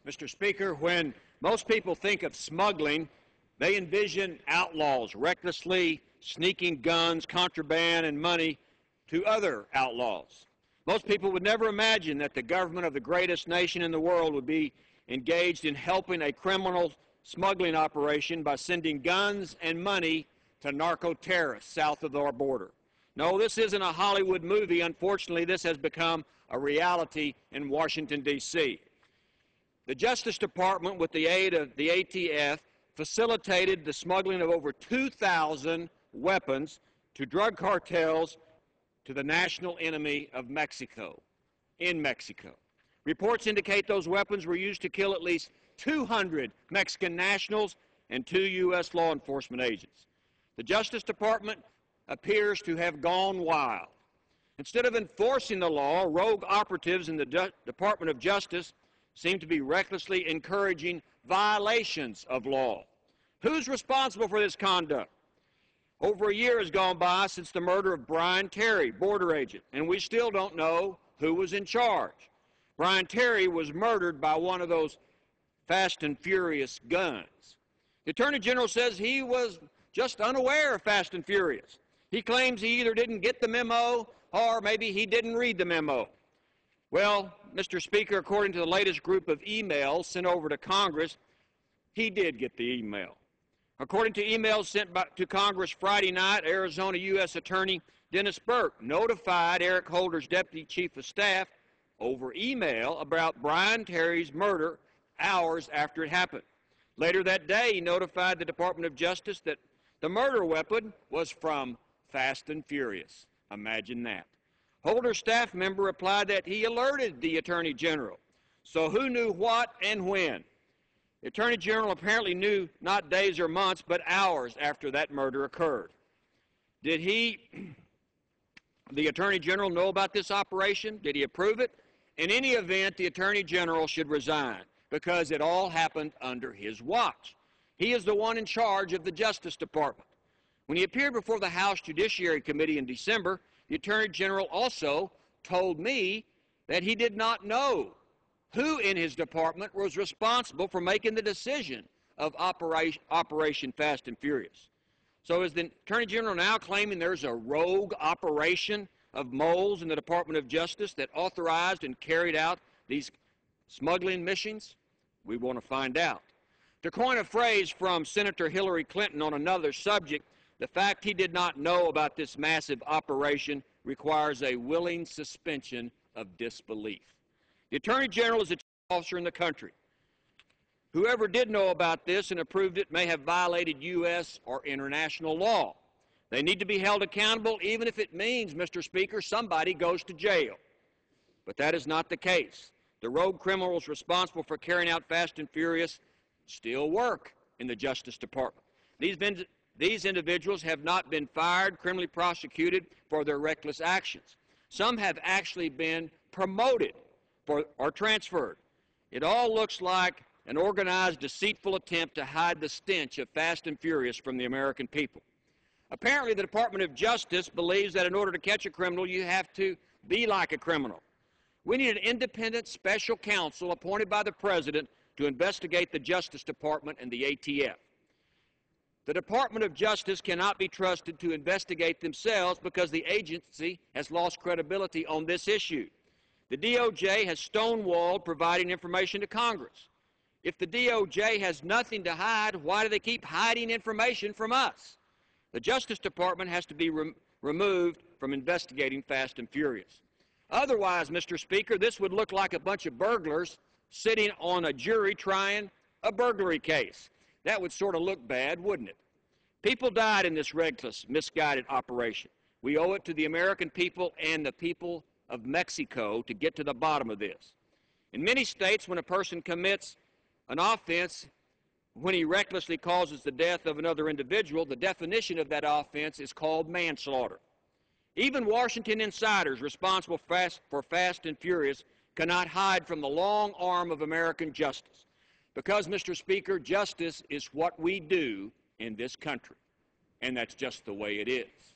Mr. Speaker, when most people think of smuggling, they envision outlaws recklessly sneaking guns, contraband, and money to other outlaws. Most people would never imagine that the government of the greatest nation in the world would be engaged in helping a criminal smuggling operation by sending guns and money to narco-terrorists south of our border. No, this isn't a Hollywood movie. Unfortunately, this has become a reality in Washington, D.C. The Justice Department, with the aid of the ATF, facilitated the smuggling of over 2,000 weapons to drug cartels to the national enemy of Mexico, in Mexico. Reports indicate those weapons were used to kill at least 200 Mexican nationals and 2 U.S. law enforcement agents. The Justice Department appears to have gone wild. Instead of enforcing the law, rogue operatives in the Department of Justice seem to be recklessly encouraging violations of law. Who's responsible for this conduct? Over a year has gone by since the murder of Brian Terry, border agent, and we still don't know who was in charge. Brian Terry was murdered by one of those Fast and Furious guns. The Attorney General says he was just unaware of Fast and Furious. He claims he either didn't get the memo or maybe he didn't read the memo. Well, Mr. Speaker, according to the latest group of emails sent over to Congress, he did get the email. According to emails sent to Congress Friday night, Arizona U.S. Attorney Dennis Burke notified Eric Holder's Deputy Chief of Staff over email about Brian Terry's murder hours after it happened. Later that day, he notified the Department of Justice that the murder weapon was from Fast and Furious. Imagine that. Holder's staff member replied that he alerted the Attorney General. So who knew what and when? The Attorney General apparently knew not days or months, but hours after that murder occurred. Did the Attorney General, know about this operation? Did he approve it? In any event, the Attorney General should resign because it all happened under his watch. He is the one in charge of the Justice Department. When he appeared before the House Judiciary Committee in December, the Attorney General also told me that he did not know who in his department was responsible for making the decision of Operation Fast and Furious. So is the Attorney General now claiming there's a rogue operation of moles in the Department of Justice that authorized and carried out these smuggling missions? We want to find out. To coin a phrase from Senator Hillary Clinton on another subject, the fact he did not know about this massive operation requires a willing suspension of disbelief. The Attorney General is the chief officer in the country. Whoever did know about this and approved it may have violated U.S. or international law. They need to be held accountable, even if it means, Mr. Speaker, somebody goes to jail. But that is not the case. The rogue criminals responsible for carrying out Fast and Furious still work in the Justice Department. These individuals have not been fired, criminally prosecuted for their reckless actions. Some have actually been promoted or transferred. It all looks like an organized, deceitful attempt to hide the stench of Fast and Furious from the American people. Apparently, the Department of Justice believes that in order to catch a criminal, you have to be like a criminal. We need an independent special counsel appointed by the President to investigate the Justice Department and the ATF. The Department of Justice cannot be trusted to investigate themselves because the agency has lost credibility on this issue. The DOJ has stonewalled providing information to Congress. If the DOJ has nothing to hide, why do they keep hiding information from us? The Justice Department has to be removed from investigating Fast and Furious. Otherwise, Mr. Speaker, this would look like a bunch of burglars sitting on a jury trying a burglary case. That would sort of look bad, wouldn't it? People died in this reckless, misguided operation. We owe it to the American people and the people of Mexico to get to the bottom of this. In many states, when a person commits an offense, when he recklessly causes the death of another individual, the definition of that offense is called manslaughter. Even Washington insiders responsible for Fast and Furious cannot hide from the long arm of American justice. Because, Mr. Speaker, justice is what we do in this country, and that's just the way it is.